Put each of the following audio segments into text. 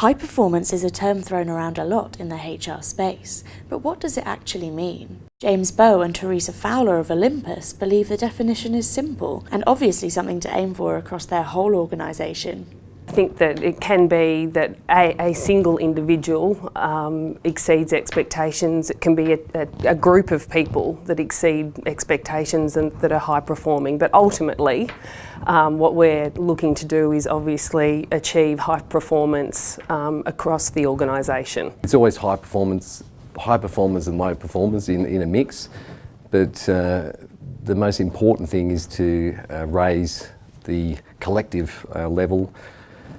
High performance is a term thrown around a lot in the HR space, but what does it actually mean? James Bowe and Teresa Fowler of Olympus believe the definition is simple and obviously something to aim for across their whole organisation. I think that it can be that a single individual exceeds expectations. It can be a group of people that exceed expectations and that are high performing. But ultimately, what we're looking to do is obviously achieve high performance across the organisation. It's always high performers and low performers in a mix. But the most important thing is to raise the collective level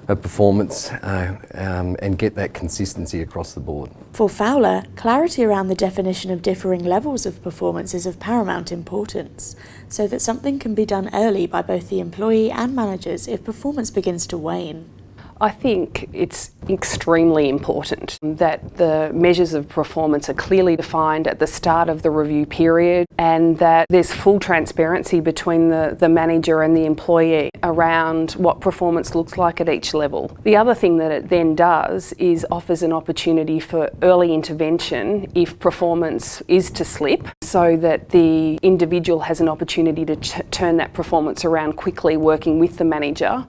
of performance and get that consistency across the board. For Fowler, clarity around the definition of differing levels of performance is of paramount importance, so that something can be done early by both the employee and managers if performance begins to wane. I think it's extremely important that the measures of performance are clearly defined at the start of the review period and that there's full transparency between the manager and the employee around what performance looks like at each level. The other thing that it then does is offers an opportunity for early intervention if performance is to slip, so that the individual has an opportunity to turn that performance around quickly working with the manager.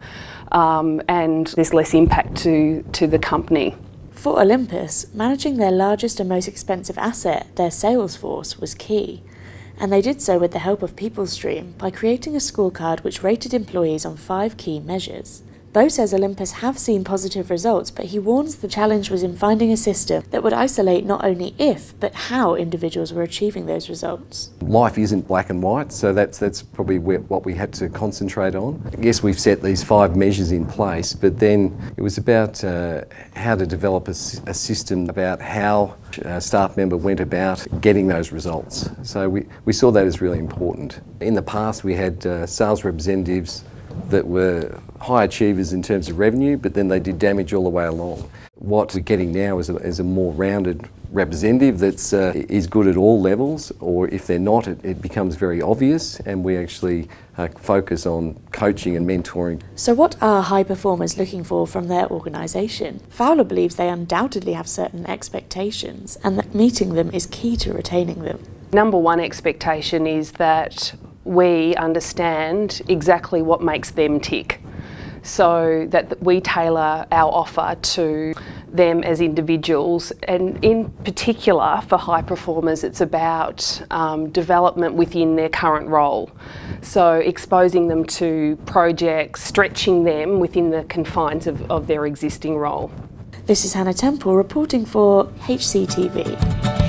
And there's less impact to the company. For Olympus, managing their largest and most expensive asset, their sales force, was key. And they did so with the help of PeopleStream by creating a scorecard which rated employees on 5 key measures. Bowe says Olympus have seen positive results, but he warns the challenge was in finding a system that would isolate not only if, but how individuals were achieving those results. Life isn't black and white, so that's probably what we had to concentrate on. I guess we've set these 5 measures in place, but then it was about how to develop a system about how a staff member went about getting those results. So we saw that as really important. In the past we had sales representatives that were high achievers in terms of revenue, but then they did damage all the way along. What we're getting now is a more rounded representative that's is good at all levels, or if they're not, it becomes very obvious, and we actually focus on coaching and mentoring. So what are high performers looking for from their organisation? Fowler believes they undoubtedly have certain expectations, and that meeting them is key to retaining them. Number one expectation is that we understand exactly what makes them tick, so that we tailor our offer to them as individuals, and in particular for high performers it's about development within their current role. So exposing them to projects, stretching them within the confines of their existing role. This is Hannah Temple reporting for HCTV.